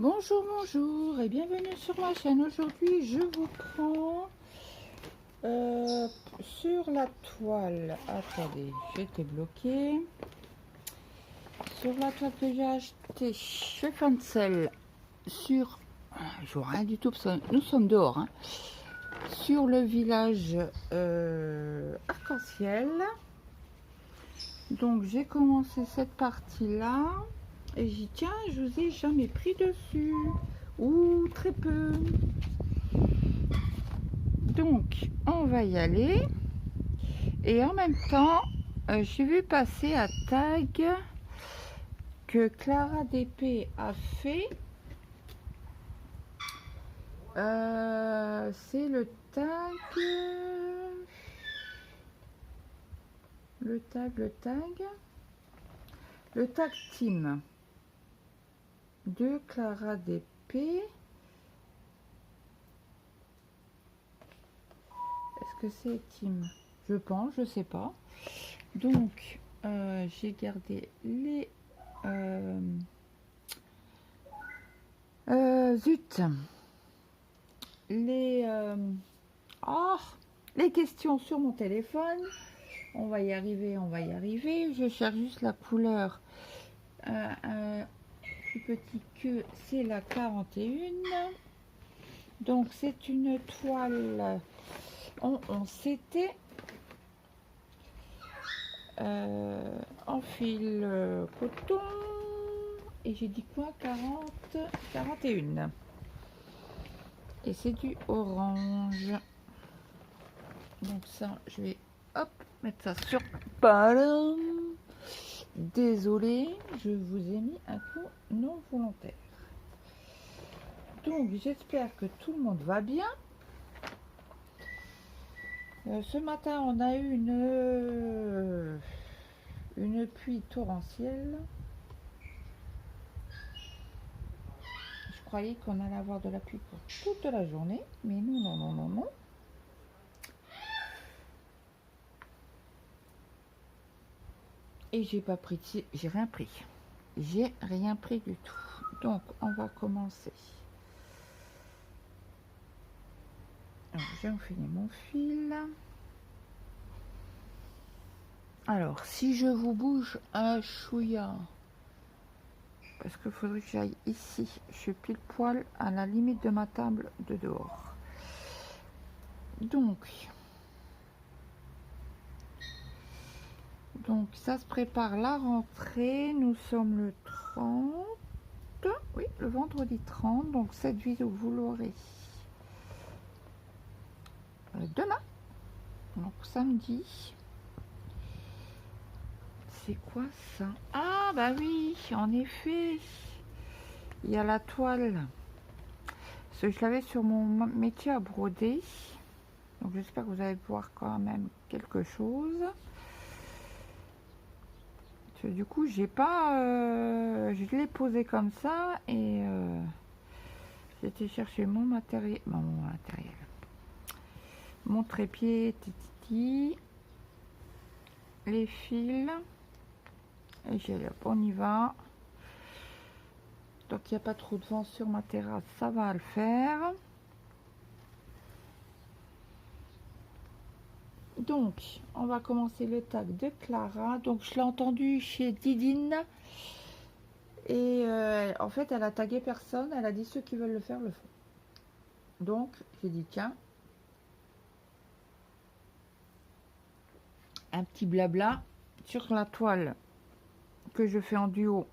Bonjour, bonjour et bienvenue sur ma chaîne. Aujourd'hui, je vous prends sur la toile. Attendez, j'étais bloquée. Sur la toile que j'ai achetée chez Cancel, sur. Je vois rien du tout parce que nous sommes dehors. Hein, sur le village arc-en-ciel. Donc, j'ai commencé cette partie-là. Et j'y tiens, je vous ai jamais pris dessus. Ou très peu. Donc, on va y aller. Et en même temps, j'ai vu passer un tag que Clara DP a fait. C'est le tag. Le tag team de Clara DP. Est-ce que c'est team? Je pense, je sais pas. Donc, j'ai gardé les zut, les questions sur mon téléphone. On va y arriver, on va y arriver. Je cherche juste la couleur plus petit que c'est la 41. Donc c'est une toile en CT en fil coton. Et j'ai dit quoi? 41. Et c'est du orange. Donc ça, je vais hop mettre ça sur ballon. Désolée, je vous ai mis un coup non volontaire. Donc j'espère que tout le monde va bien. Ce matin, on a eu une pluie torrentielle. Je croyais qu'on allait avoir de la pluie pour toute la journée, mais non, non, non, non, non. Et j'ai pas pris, j'ai rien pris. J'ai rien pris du tout. Donc, on va commencer. J'ai enfilé mon fil. Alors, si je vous bouge un chouïa, parce qu'il faudrait que j'aille ici. Je suis pile poil à la limite de ma table de dehors. Donc ça se prépare la rentrée. Nous sommes le 30. Oui, le vendredi 30. Donc cette vidéo, vous l'aurez demain. Donc samedi. C'est quoi ça? Ah bah oui, en effet. Il y a la toile. Parce que je l'avais sur mon métier à broder. Donc j'espère que vous allez voir quand même quelque chose. Du coup, j'ai pas, je l'ai posé comme ça et j'étais chercher mon matériel, mon trépied, titi, les fils et j'ai dit on y va. Donc il n'y a pas trop de vent sur ma terrasse, ça va le faire. Donc on va commencer le tag de Clara. Donc je l'ai entendu chez Didine. Et en fait, elle a tagué personne. Elle a dit ceux qui veulent le faire, le font. Donc, j'ai dit, tiens, un petit blabla sur la toile que je fais en duo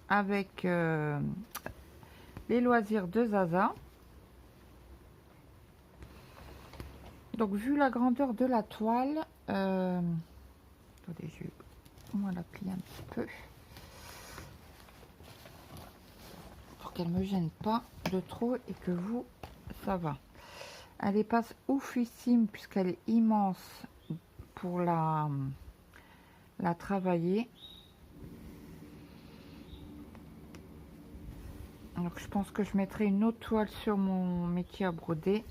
avec les loisirs de Zaza. Donc, vu la grandeur de la toile, attendez, je vais au moins la plier un petit peu. Pour qu'elle ne me gêne pas de trop et que vous, ça va. Elle est pas oufissime puisqu'elle est immense pour la travailler. Donc je pense que je mettrai une autre toile sur mon métier à broder.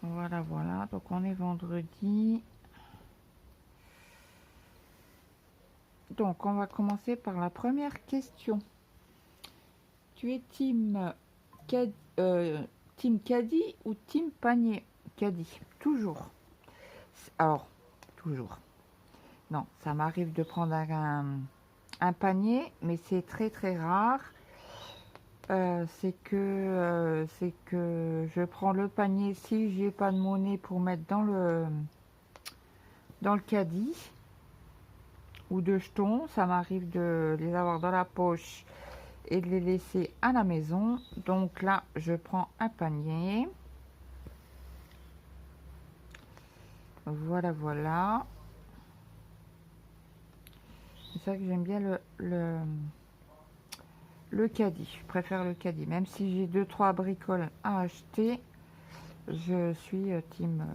Voilà, voilà. Donc on est vendredi. Donc, on va commencer par la première question. Tu es team caddie ou team panier? Caddie, toujours. Alors, toujours. Non, ça m'arrive de prendre un panier, mais c'est très très rare. C'est que je prends le panier si j'ai pas de monnaie pour mettre dans le caddie ou de jetons. Ça m'arrive de les avoir dans la poche et de les laisser à la maison. Donc là, je prends un panier. Voilà, voilà. C'est ça que j'aime bien le caddie. Je préfère le caddie. Même si j'ai 2-3 bricoles à acheter, je suis team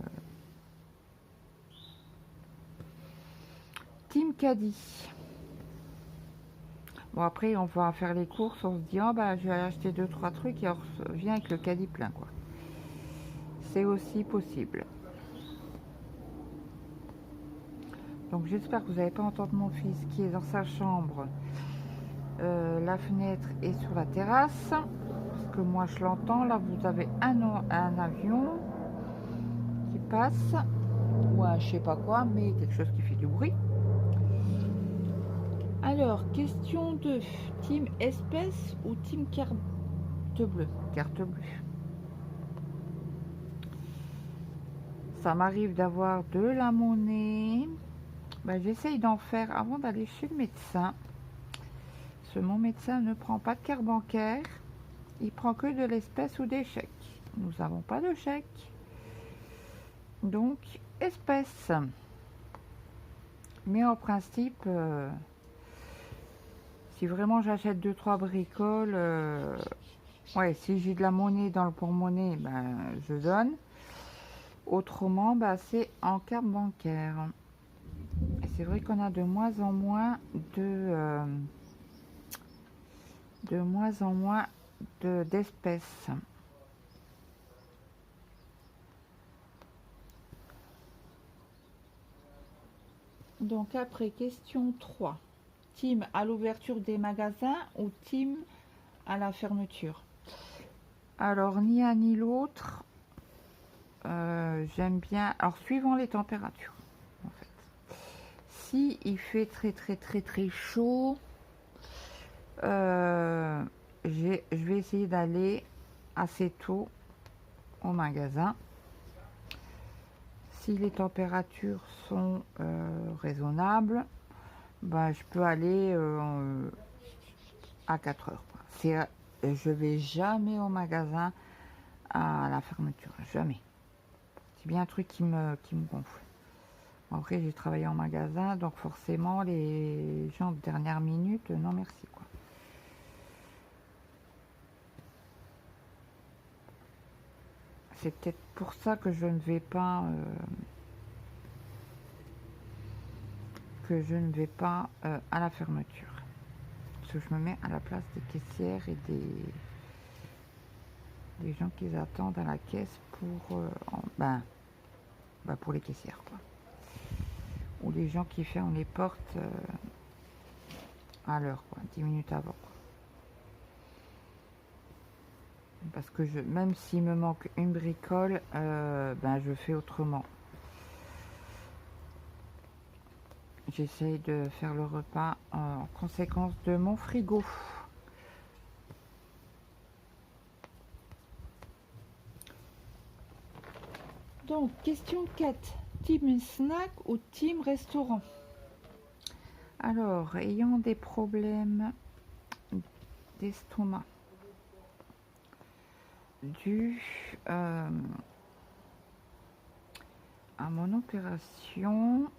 caddie. Bon, après, on va faire les courses. On se dit, oh bah, je vais aller acheter 2-3 trucs et on revient avec le caddie plein, quoi. C'est aussi possible. Donc j'espère que vous n'avez pas entendu mon fils qui est dans sa chambre. La fenêtre est sur la terrasse. Parce que moi je l'entends. Là vous avez un avion qui passe. Ou un je sais pas quoi, mais quelque chose qui fait du bruit. Alors, question 2. Team espèce ou team carte bleue? Carte bleue. Ça m'arrive d'avoir de la monnaie. Ben, j'essaye d'en faire avant d'aller chez le médecin. Parce que mon médecin ne prend pas de carte bancaire. Il prend que de l'espèce ou des chèques. Nous n'avons pas de chèque. Donc, espèce. Mais en principe, si vraiment j'achète 2-3 bricoles, ouais, si j'ai de la monnaie dans le porte-monnaie, ben, je donne. Autrement, ben, c'est en carte bancaire. Et c'est vrai qu'on a de moins en moins d'espèces. Donc après, question 3. Team à l'ouverture des magasins ou team à la fermeture? Alors, ni un ni l'autre. J'aime bien... Alors, suivant les températures, en fait. Si il fait très très très très chaud, je vais essayer d'aller assez tôt au magasin. Si les températures sont raisonnables, bah, je peux aller à 4 heures. Je vais jamais au magasin à la fermeture, jamais. C'est bien un truc qui me gonfle. Après, j'ai travaillé en magasin, donc forcément, les gens de dernière minute, non merci, quoi. C'est peut-être pour ça que je ne vais pas à la fermeture. Parce que je me mets à la place des caissières et des gens qui attendent à la caisse pour pour les caissières, quoi. Ou les gens qui ferment les portes à l'heure, quoi, 10 minutes avant, quoi. Parce que même s'il me manque une bricole, je fais autrement. J'essaye de faire le repas en conséquence de mon frigo. Donc, question 4. Team snack ou team restaurant? Alors, ayant des problèmes d'estomac dû à mon opération,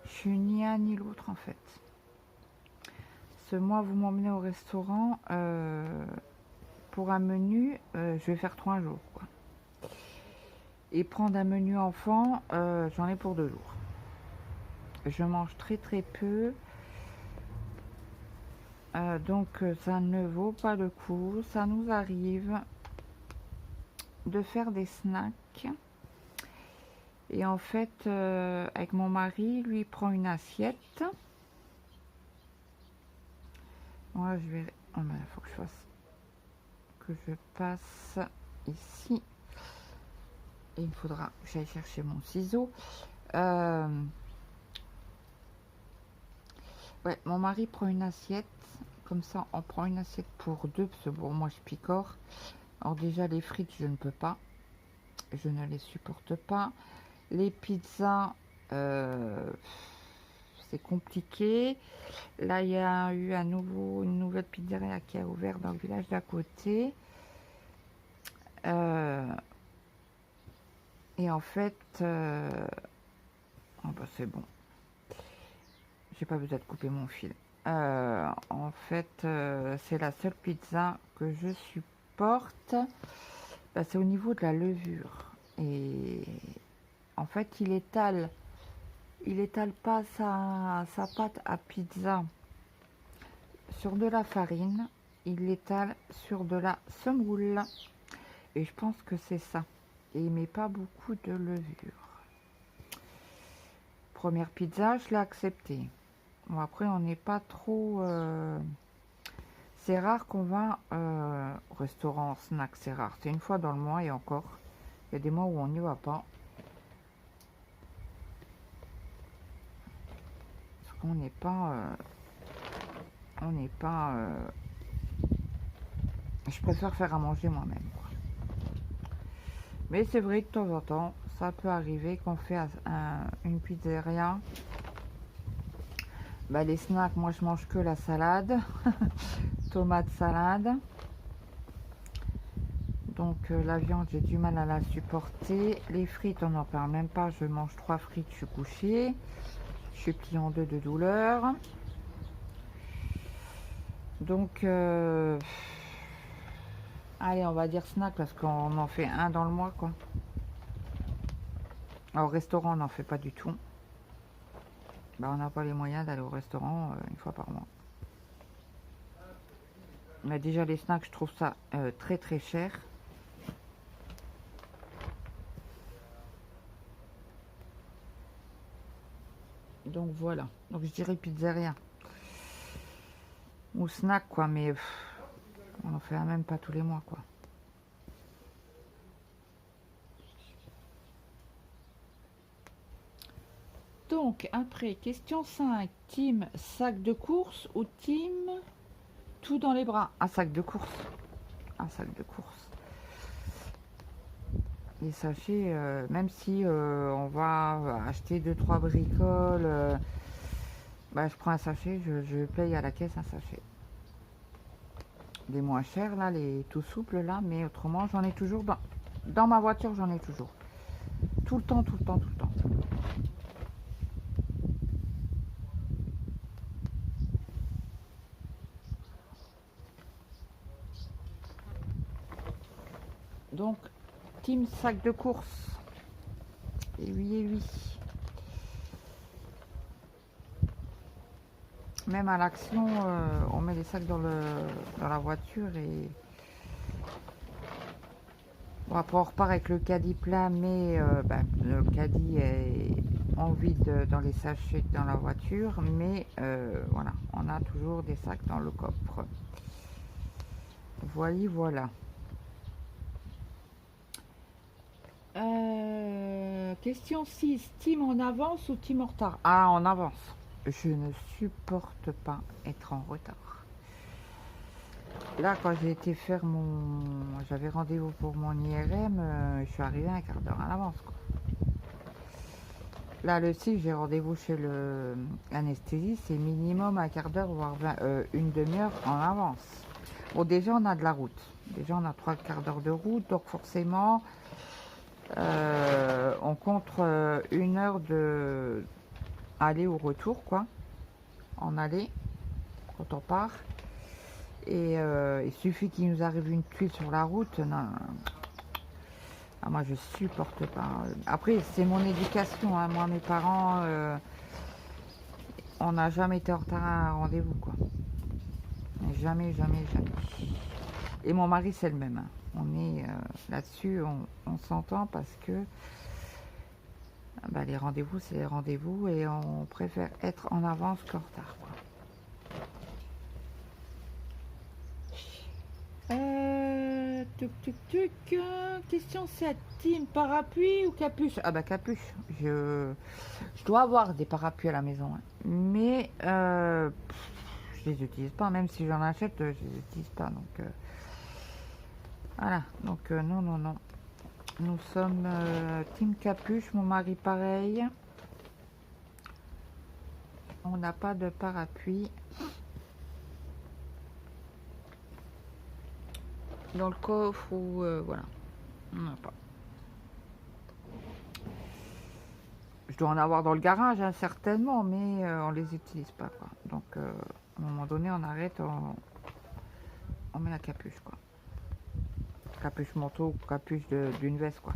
je suis ni un ni l'autre en fait. Ce mois, vous m'emmenez au restaurant pour un menu, je vais faire 3 jours, quoi. Et prendre un menu enfant, j'en ai pour 2 jours. Je mange très très peu. Donc ça ne vaut pas le coup. Ça nous arrive de faire des snacks. Et en fait, avec mon mari, lui prend une assiette. Moi, je vais... Oh, mais il faut que je fasse... Que je passe ici. Et il me faudra que j'aille chercher mon ciseau. Ouais, mon mari prend une assiette. Comme ça, on prend une assiette pour deux. Parce que bon, moi, je picore. Alors déjà, les frites, je ne peux pas. Je ne les supporte pas. Les pizzas, c'est compliqué. Là, il y a eu une nouvelle pizzeria qui a ouvert dans le village d'à côté. Et en fait, oh bah c'est bon. J'ai pas besoin de couper mon fil. En fait, c'est la seule pizza que je supporte. Bah, c'est au niveau de la levure. Et en fait, il étale pas sa pâte à pizza sur de la farine. Il l'étale sur de la semoule. Et je pense que c'est ça. Et il met pas beaucoup de levure. Première pizza, je l'ai acceptée. Bon, après, on n'est pas trop... C'est rare qu'on va au restaurant snack, c'est rare. C'est une fois dans le mois et encore. Il y a des mois où on n'y va pas. Parce qu'on n'est pas... Je préfère faire à manger moi-même. Mais c'est vrai que de temps en temps, ça peut arriver qu'on fait une pizzeria. Bah, les snacks, moi je mange que la salade. Tomate salade. Donc la viande, j'ai du mal à la supporter. Les frites, on n'en parle même pas. Je mange 3 frites, je suis couchée. Je suis pliée en deux de douleur. Donc, allez, on va dire snack parce qu'on en fait un dans le mois, quoi. Alors, au restaurant, on n'en fait pas du tout. Bah, on n'a pas les moyens d'aller au restaurant une fois par mois. Mais déjà, les snacks, je trouve ça très très cher. Donc voilà. Donc je dirais pizzeria. Ou snack, quoi, mais on en fait même pas tous les mois, quoi. Donc, après, question 5. Team sac de course ou team tout dans les bras? Un sac de course. Un sac de course. Les sachets, même si on va acheter 2-3 bricoles, bah, je prends un sachet, je paye à la caisse un sachet. Les moins chers, là, les tout souples, là, mais autrement, j'en ai toujours dans ma voiture, j'en ai toujours. Tout le temps, tout le temps, tout le temps. Donc, team sac de course. Et oui, et oui. Même à l'action, on met les sacs dans la voiture et... Bon, après on repart avec le caddie plein, mais le caddie est en vide dans les sachets dans la voiture, mais voilà, on a toujours des sacs dans le coffre. Voilà. Question 6. Team en avance ou team en retard? Ah, en avance. Je ne supporte pas être en retard. Là, quand j'ai été faire j'avais rendez-vous pour mon IRM, je suis arrivée un quart d'heure à l'avance, quoi. Là, le 6, j'ai rendez-vous chez l'anesthésiste, c'est minimum un quart d'heure, voire une demi-heure en avance. Bon, déjà, on a de la route. Déjà, on a 3 quarts d'heure de route, donc forcément, on compte 1 heure de aller ou retour, quoi. En aller, quand on part. Et il suffit qu'il nous arrive une tuile sur la route. Non. Ah, moi, je supporte pas. Après, c'est mon éducation, hein. Moi, mes parents, on n'a jamais été en retard à un rendez-vous, quoi. Jamais, jamais, jamais. Et mon mari, c'est le même, hein. On est là-dessus, on s'entend parce que les rendez-vous, c'est les rendez-vous et on préfère être en avance qu'en retard, quoi. Tuc, tuc, tuc. Question 7. Team parapluie ou capuche? Ah bah capuche. Je dois avoir des parapluies à la maison. Hein. Mais je les utilise pas. Même si j'en achète, je les utilise pas. Donc voilà. Donc non, non, non. Nous sommes team capuche. Mon mari pareil. On n'a pas de parapluie. Dans le coffre ou voilà. On n'a pas. Je dois en avoir dans le garage, hein, certainement, mais on les utilise pas, quoi. Donc, à un moment donné, on arrête, on met la capuche, quoi. Capuche manteau, capuche d'une veste, quoi.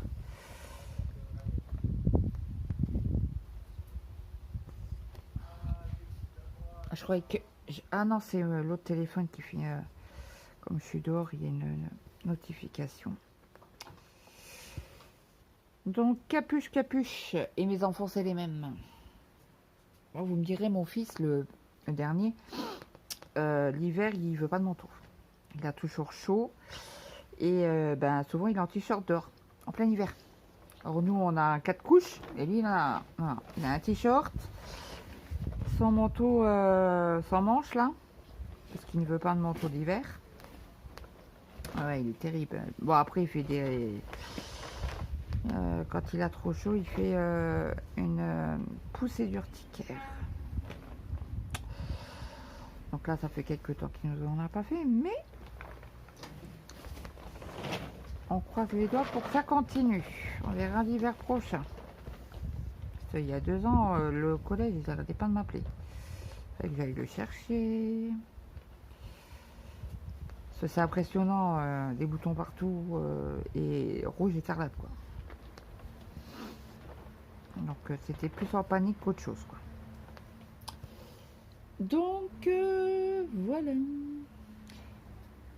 Je croyais que... Ah non, c'est l'autre téléphone qui fait... comme je suis dehors, il y a une notification. Donc, capuche, capuche. Et mes enfants, c'est les mêmes. Bon, vous me direz, mon fils, le dernier, l'hiver, il veut pas de manteau. Il a toujours chaud. Et ben, souvent, il est en t-shirt dehors, en plein hiver. Alors, nous, on a 4 couches. Et lui, il a un t-shirt, son manteau sans manche, là. Parce qu'il ne veut pas de manteau d'hiver. Ouais, il est terrible. Bon, après, il fait des... quand il a trop chaud, il fait une poussée d'urticaire. Donc là, ça fait quelques temps qu'il nous en a pas fait, mais on croise les doigts pour que ça continue. On verra l'hiver prochain. Parce qu'il y a 2 ans, le collège, ils n'arrêtaient pas de m'appeler. Fait que j'aille le chercher. C'est impressionnant, des boutons partout et rouge écarlate, quoi. Donc c'était plus en panique qu'autre chose, quoi. Donc voilà.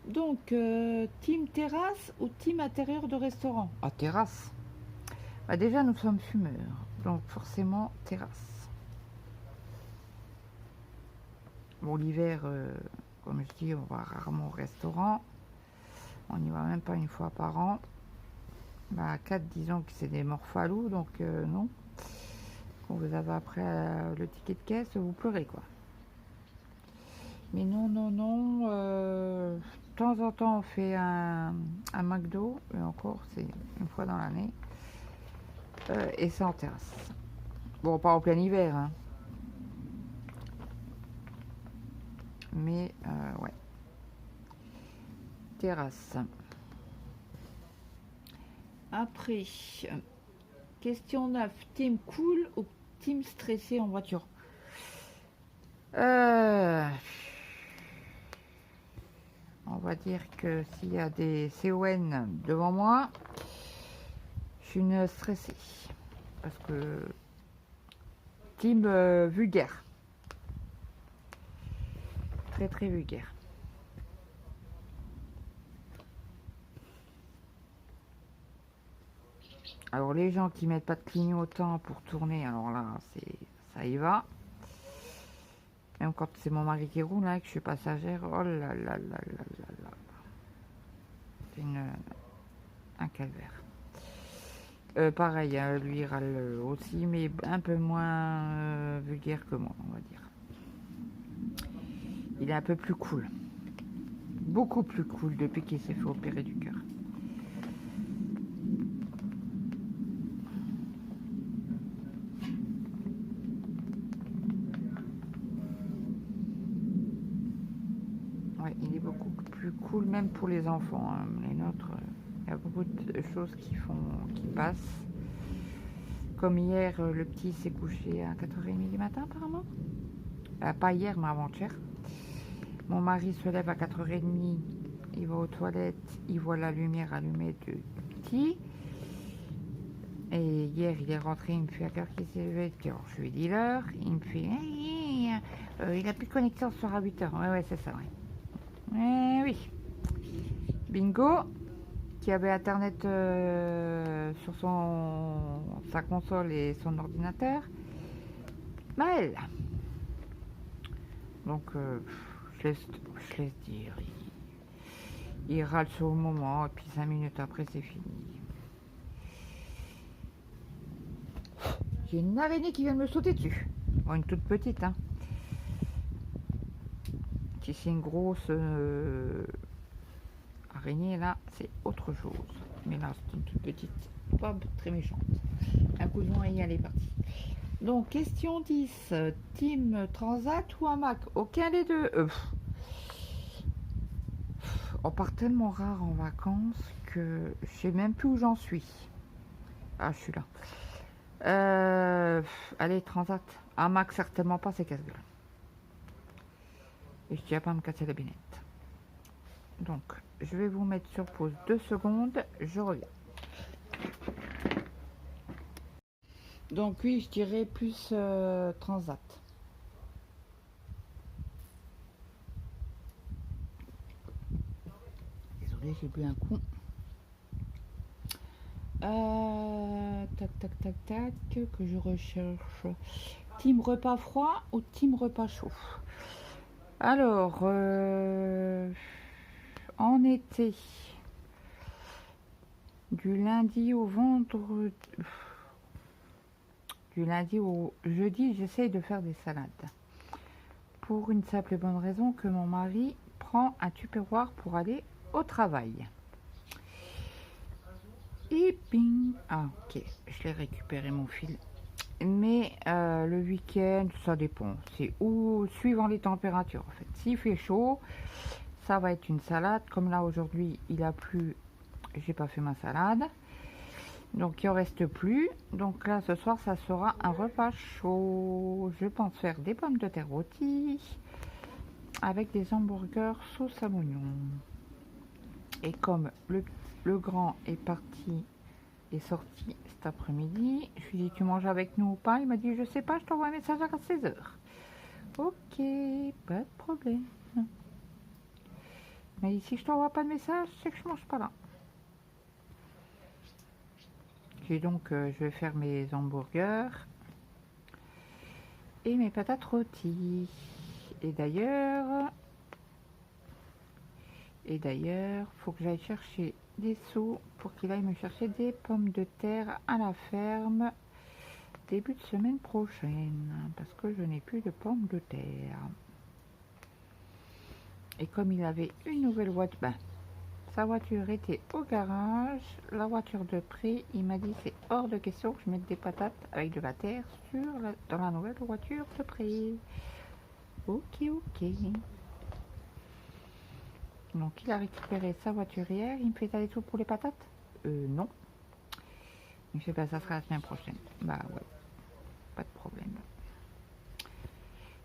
Donc team terrasse ou team intérieur de restaurant? Ah, terrasse. Bah, déjà nous sommes fumeurs, donc forcément terrasse. Bon, l'hiver, comme je dis, on va rarement au restaurant. On n'y va même pas une fois par an. Bah, à 4, disons que c'est des morphalous, donc non. Quand vous avez après le ticket de caisse, vous pleurez, quoi. Mais non, non, non. De temps en temps, on fait un McDo, et encore, c'est une fois dans l'année. Et c'est en terrasse. Bon, pas en plein hiver, hein. Mais, ouais. Terrasse. Après, question 9. Team cool ou team stressé en voiture? On va dire que s'il y a des CON devant moi, je suis une stressée. Parce que team vulgaire. Très très vulgaire. Alors les gens qui mettent pas de clignotant pour tourner, alors là, ça y va. Même quand c'est mon mari qui roule, là, que je suis passagère, oh là là là là là là. C'est un calvaire. Pareil, hein, lui il râle aussi, mais un peu moins vulgaire que moi, on va dire. Il est un peu plus cool. Beaucoup plus cool depuis qu'il s'est fait opérer du cœur. Ouais, il est beaucoup plus cool, même pour les enfants. Hein. Les nôtres, il y a beaucoup de choses qui passent. Comme hier, le petit s'est couché à 4h30 du matin, apparemment. Pas hier, mais avant-hier. Mon mari se lève à 4h30, il va aux toilettes, il voit la lumière allumée du petit. Et hier, il est rentré, il me fait à quelle heure qu'il s'est levé. Alors, je lui dis l'heure, il me fait il a plus de connexion, ce soir à 8h. Ouais, c'est ça, ouais. Oui. Bingo, qui avait internet sur sa console et son ordinateur. Maël. Donc, je laisse dire. Il râle sur le moment et puis 5 minutes après c'est fini. J'ai une araignée qui vient de me sauter dessus. Bon, une toute petite, hein. Si c'est une grosse araignée là, c'est autre chose. Mais là, c'est une toute petite, pas très méchante. Un coup de vent et elle est partie. Donc, question 10. Team Transat ou hamac? Aucun des deux. On part tellement rare en vacances que je sais même plus où j'en suis. Ah, je suis là. Allez, Transat. Hamac, certainement pas, c'est casse-gueule. Et je tiens pas à me casser la binette. Donc, je vais vous mettre sur pause 2 secondes. Je reviens. Donc oui, je dirais plus Transat. Désolée, j'ai bu un coup. Tac, tac, tac, tac, que je recherche. Team repas froid ou team repas chaud? Alors, en été, du lundi au vendredi, du lundi au jeudi, j'essaye de faire des salades. Pour une simple et bonne raison que mon mari prend un tupperware pour aller au travail. Et ping. Ah, ok, je l'ai récupéré mon fil. Mais le week-end, ça dépend. C'est où, suivant les températures en fait. S'il fait chaud, ça va être une salade. Comme là aujourd'hui, il a plu, j'ai pas fait ma salade. Donc il en reste plus. Donc là, ce soir, ça sera un repas chaud. Je pense faire des pommes de terre rôties avec des hamburgers sauce à l'oignon. Et comme le grand est parti, est sorti cet après-midi, je lui ai dit tu manges avec nous ou pas? Il m'a dit je sais pas, je t'envoie un message à 16h. Ok, pas de problème. Mais si je t'envoie pas de message, c'est que je mange pas là. Et donc je vais faire mes hamburgers et mes patates rôties. Et d'ailleurs, faut que j'aille chercher des sous pour qu'il aille me chercher des pommes de terre à la ferme début de semaine prochaine, parce que je n'ai plus de pommes de terre. Et comme il avait une nouvelle voiture, sa voiture était au garage, la voiture de prix, il m'a dit c'est hors de question que je mette des patates avec de la terre dans la nouvelle voiture de prix. Ok, ok. Donc il a récupéré sa voiture hier, il me fait aller tout pour les patates? Non. Il me fait ça sera la semaine prochaine. Bah ouais, pas de problème.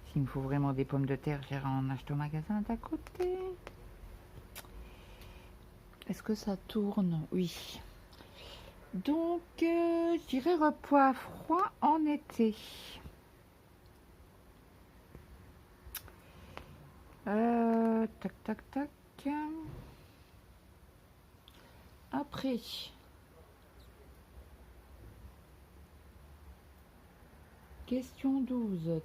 S'il me faut vraiment des pommes de terre, j'irai en acheter au magasin d'à côté. Est-ce que ça tourne? Oui. Donc, je dirais repas froid en été. Tac, tac, tac. Après. Question 12.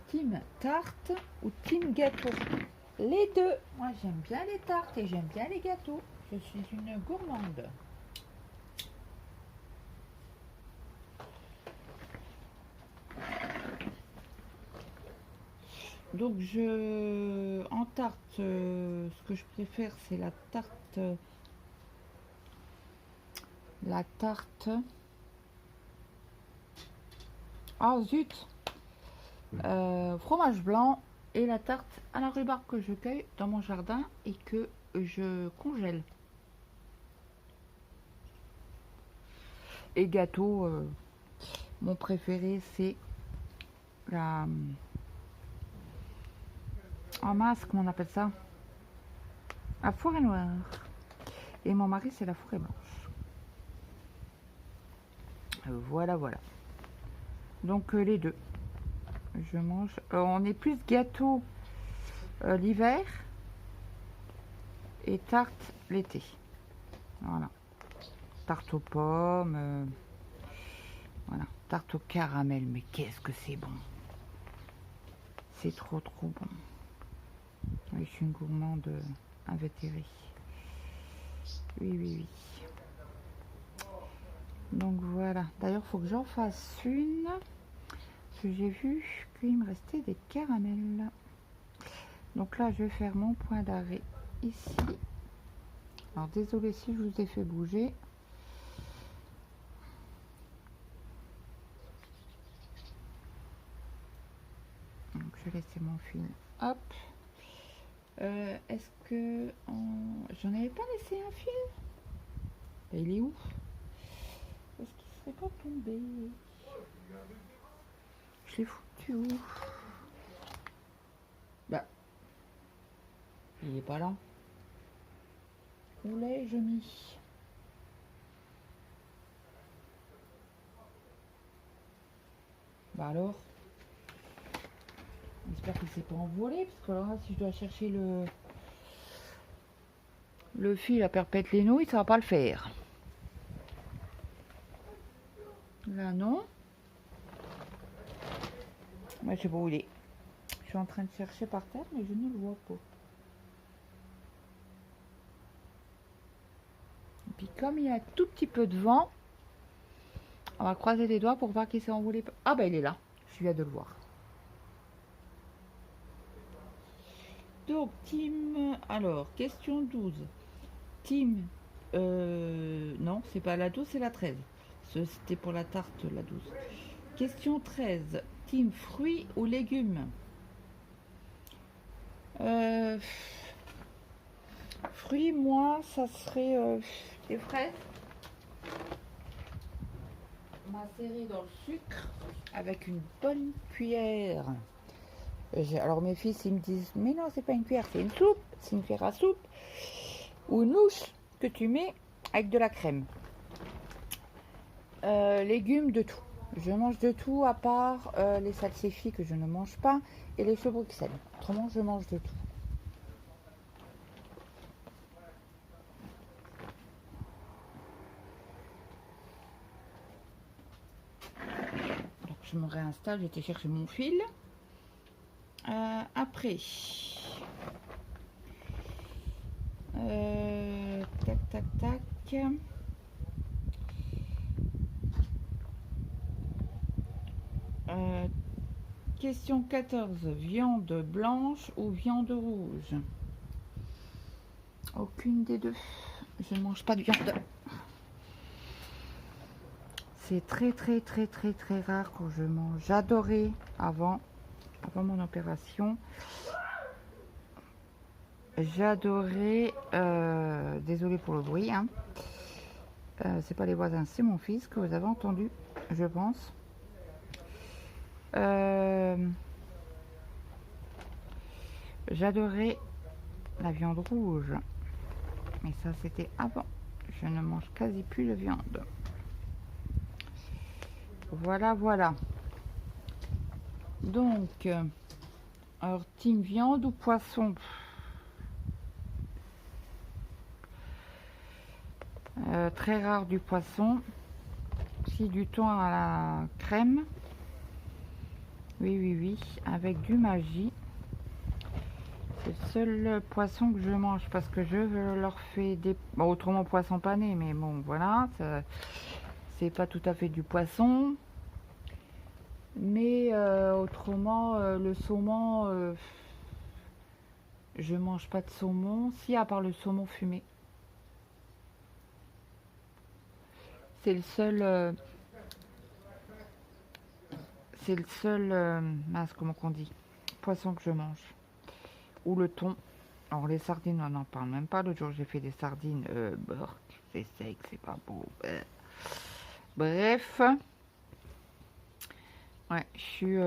Team tarte ou team gâteau? Les deux. Moi, j'aime bien les tartes et j'aime bien les gâteaux. Je suis une gourmande. Donc, en tarte, ce que je préfère, c'est la tarte. Ah zut! Fromage blanc et la tarte à la rhubarbe que je cueille dans mon jardin et que je congèle. Et gâteau, mon préféré c'est la... Oh mince, comment on appelle ça? La forêt noire. Et mon mari c'est la forêt blanche. Voilà, voilà. Donc les deux. Je mange. On est plus gâteau l'hiver et tarte l'été. Voilà. Tarte aux pommes. Voilà. Tarte au caramel. Mais qu'est-ce que c'est bon! C'est trop trop bon. Oui, je suis une gourmande invétéré. Oui, oui, oui. Donc voilà. D'ailleurs, il faut que j'en fasse une. Parce que j'ai vu qu'il me restait des caramels. Donc là, je vais faire mon point d'arrêt ici. Alors, désolé si je vous ai fait bouger. Donc, je vais laisser mon fil. Hop. Est-ce que... J'en avais pas laissé un fil? Il est où? Est-ce qu'il serait pas tombé? Je l'ai foutu où? Bah, il est pas là. Où l'ai-je mis? Bah alors? J'espère qu'il s'est pas envolé, parce que là, si je dois chercher le fil à perpète les nouilles, ça va pas le faire. Là, non. Moi, je sais pas où il est. Je suis en train de chercher par terre, mais je ne le vois pas. Et puis, comme il y a un tout petit peu de vent, on va croiser les doigts pour voir qu'il s'est envolé. Ah, ben, il est là. Je viens de le voir. Donc, team... Alors, question 12. Team... non, c'est pas la 12, c'est la 13. C'était pour la tarte, la 12. Question 13. Team fruits ou légumes? Fruits, moi, ça serait des fraises macérées dans le sucre avec une bonne cuillère. Alors mes fils, ils me disent, mais non, c'est pas une cuillère, c'est une soupe, c'est une cuillère à soupe ou une louche que tu mets avec de la crème. Légumes, de tout. Je mange de tout à part les salsifis que je ne mange pas et les choux Bruxelles. Autrement, je mange de tout. Donc je me réinstalle, j'étais chercher mon fil. Après, tac, tac, tac. Question 14. Viande blanche ou viande rouge? Aucune des deux. Je ne mange pas de viande. C'est très très très très très rare que je mange. J'adorais avant mon opération. J'adorais, désolé pour le bruit, hein. C'est pas les voisins, c'est mon fils que vous avez entendu, je pense. J'adorais la viande rouge, mais ça c'était avant. Je ne mange quasi plus de viande. Voilà, voilà. Donc, alors team viande ou poisson? Très rare du poisson. Si du thon à la crème. Oui, oui, oui. Avec du Maggi. C'est le seul poisson que je mange parce que je leur fais des... Bon, autrement poisson pané, mais bon, voilà. C'est pas tout à fait du poisson. Mais autrement, le saumon... je mange pas de saumon. Si, à part le saumon fumé. C'est le seul... c'est le seul... mince, comment qu'on dit? Poisson que je mange. Ou le thon. Alors les sardines, on n'en parle même pas. L'autre jour, j'ai fait des sardines. C'est sec, c'est pas beau. Bref. Ouais, je suis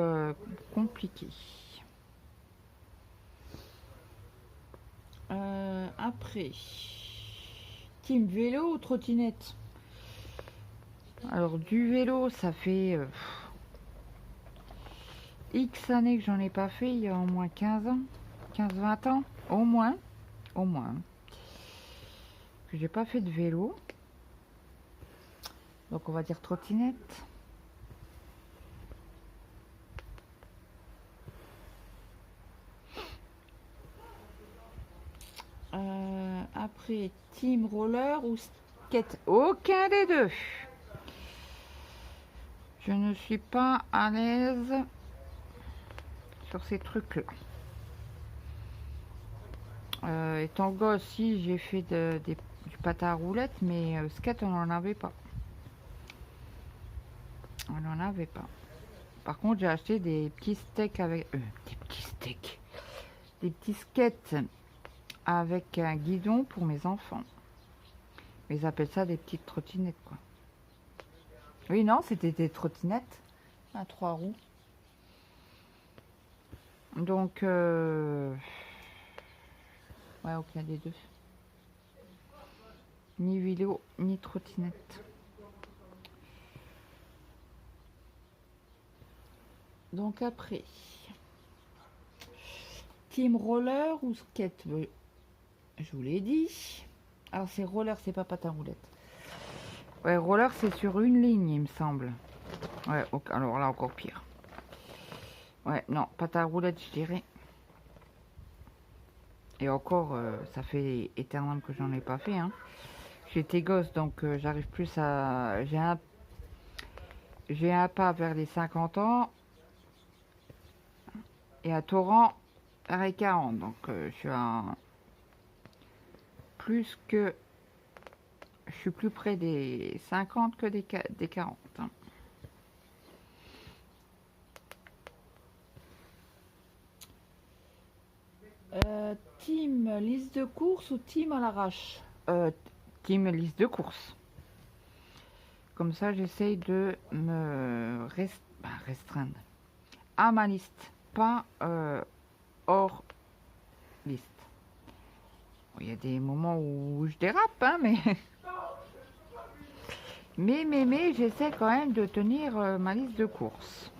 compliquée. Après. Team vélo ou trottinette? Alors du vélo, ça fait X années que j'en ai pas fait. Il y a au moins 15 ans. 15-20 ans. Au moins. Au moins. Que j'ai pas fait de vélo. Donc on va dire trottinette. Après, team roller ou skate? Aucun des deux. Je ne suis pas à l'aise sur ces trucs-là. Étant gosse, si j'ai fait du patin à roulettes, mais skate, on n'en avait pas. On n'en avait pas. Par contre, j'ai acheté des petits steaks avec... des petits skates avec un guidon pour mes enfants. Ils appellent ça des petites trottinettes, quoi. Oui, non, c'était des trottinettes à 3 roues. Donc, ouais, aucun des deux. Ni vélo, ni trottinette. Donc après, team roller ou skate? Je vous l'ai dit. Alors c'est roller, c'est pas patin roulette. Ouais, roller c'est sur une ligne, il me semble. Ouais, alors là encore pire. Ouais, non, patin roulette, je dirais. Et encore, ça fait éternellement que j'en ai pas fait. Hein. J'étais gosse, donc j'arrive plus à... J'ai un pas vers les 50 ans. Et à Torrent, vers les 40. Donc je suis à... Plus que... Je suis plus près des 50 que des 40. Hein. Team liste de course ou team à l'arrache? Team liste de course. Comme ça, j'essaye de me restreindre à ma liste, pas hors liste. Il y a des moments où je dérape, hein, mais j'essaie quand même de tenir ma liste de courses.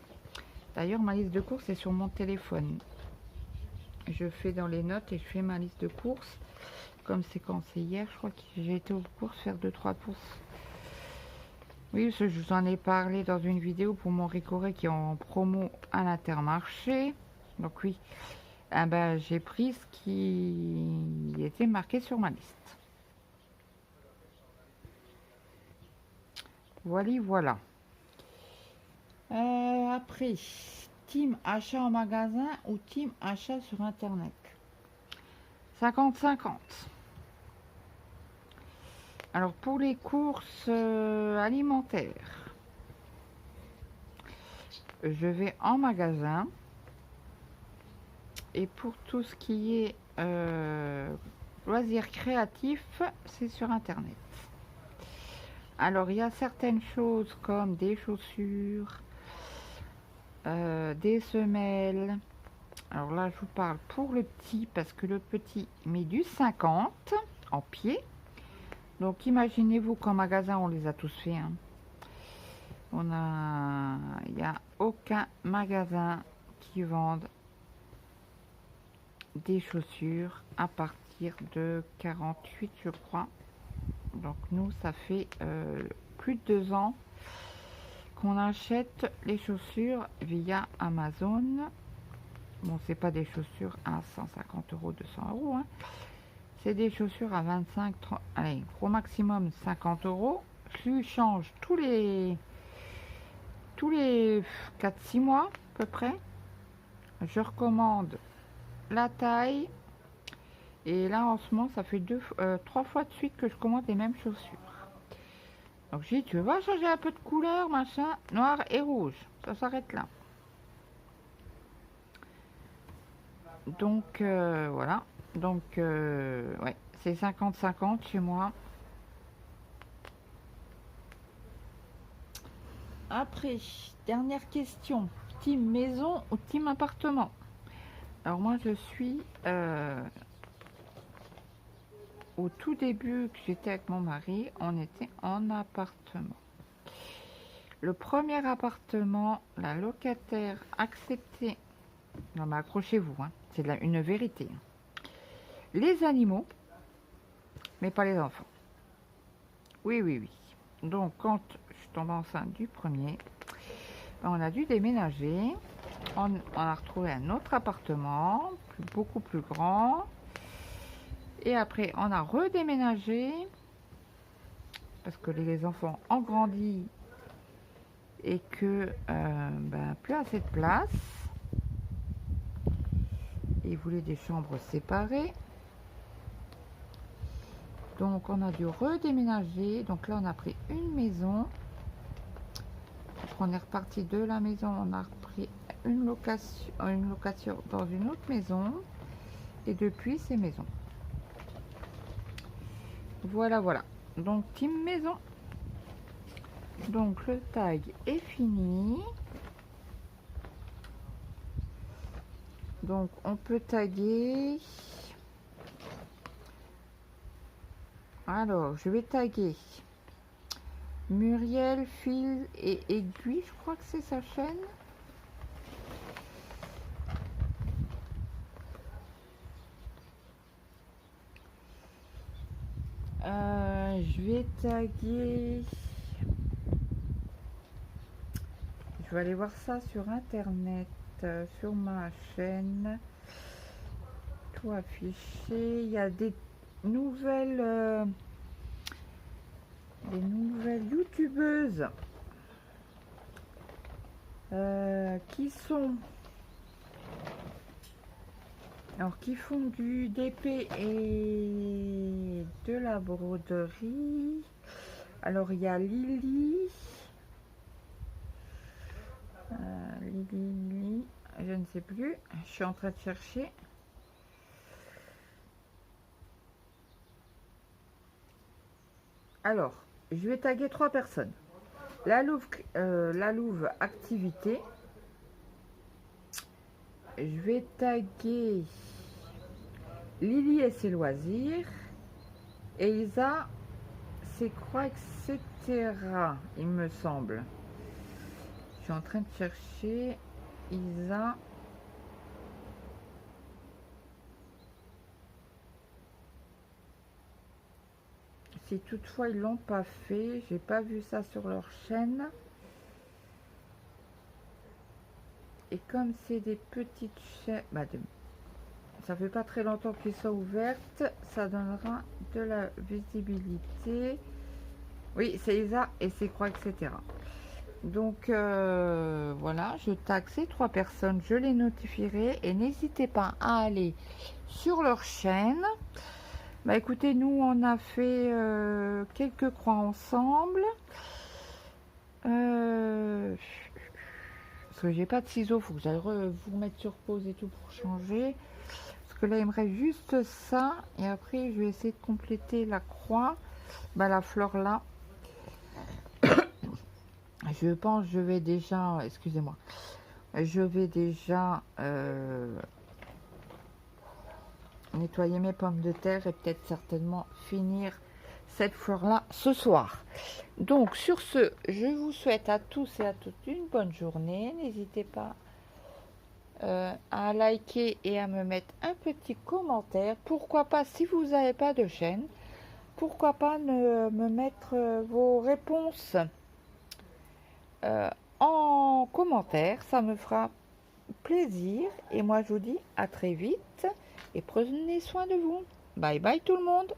D'ailleurs, ma liste de courses est sur mon téléphone. Je fais dans les notes et je fais ma liste de courses. Comme c'est quand c'est hier, je crois que j'ai été aux courses faire 2-3 courses. Oui, parce que je vous en ai parlé dans une vidéo pour mon Ricoré qui est en promo à l'Intermarché. Donc oui, eh ben, j'ai pris ce qui était marqué sur ma liste. Voilà. Après, team achat en magasin ou team achat sur internet? 50-50. Alors pour les courses alimentaires, je vais en magasin. Et pour tout ce qui est loisirs créatifs, c'est sur internet. Alors il y a certaines choses comme des chaussures, des semelles. Alors là je vous parle pour le petit parce que le petit met du 50 en pied. Donc imaginez-vous qu'en magasin on les a tous fait. Hein. Il n'y a aucun magasin qui vende des chaussures à partir de 48 je crois. Donc nous ça fait plus de 2 ans qu'on achète les chaussures via Amazon. Bon, c'est pas des chaussures à 150 €, 200 €, hein. C'est des chaussures à 25, 30, allez, au maximum 50 €. Je lui change tous les 4-6 mois à peu près. Je recommande la taille. Et là en ce moment ça fait 3 fois de suite que je commande les mêmes chaussures. Donc j'ai dit tu vas changer un peu de couleur, machin, noir et rouge. Ça s'arrête là. Donc voilà. Donc ouais, c'est 50-50 chez moi. Après, dernière question. Team maison ou team appartement? Alors moi je suis au tout début que j'étais avec mon mari, on était en appartement. Le premier appartement, la locataire acceptait, non mais accrochez-vous, hein, c'est une vérité. Les animaux, mais pas les enfants. Oui. Donc quand je tombe enceinte du premier, on a dû déménager. On a retrouvé un autre appartement, beaucoup plus grand. Et après, on a redéménagé parce que les enfants ont grandi et que plus assez de place. Ils voulaient des chambres séparées. Donc on a dû redéménager. Donc là on a pris une maison. On est reparti de la maison. On a pris une location dans une autre maison. Et depuis ces maisons. Voilà, voilà. Donc team maison. Donc le tag est fini. Donc on peut taguer. Alors je vais taguer Muriel, Fil et Aiguille. Je crois que c'est sa chaîne. Je vais taguer. Je vais aller voir ça sur internet, sur ma chaîne. Tout affiché. Il y a des nouvelles youtubeuses qui font du DP et de la broderie. Alors il y a Lily, je ne sais plus, je suis en train de chercher. Alors, je vais taguer 3 personnes. La Louve activité. Je vais taguer Lily et ses loisirs. Et Isa, ses croix, etc. Il me semble. Je suis en train de chercher Isa. Si toutefois ils l'ont pas fait, j'ai pas vu ça sur leur chaîne. Et comme c'est des petites chaînes, ça fait pas très longtemps qu'ils sont ouvertes, ça donnera de la visibilité. Oui, c'est Isa et ses croix, etc. Donc voilà, je tag ces 3 personnes, je les notifierai et n'hésitez pas à aller sur leur chaîne. Écoutez, nous on a fait quelques croix ensemble. Parce que j'ai pas de ciseaux, faut que j'aille vous mettre sur pause et tout pour changer. Parce que là il me reste juste ça. Et après je vais essayer de compléter la croix. La fleur là. Je pense je vais déjà, excusez-moi, je vais déjà nettoyer mes pommes de terre et peut-être certainement finir cette fleur là ce soir. Donc sur ce, je vous souhaite à tous et à toutes une bonne journée. N'hésitez pas à liker et à me mettre un petit commentaire. Pourquoi pas, si vous n'avez pas de chaîne, pourquoi pas me mettre vos réponses en commentaire, ça me fera plaisir. Et moi je vous dis à très vite et prenez soin de vous. Bye bye tout le monde.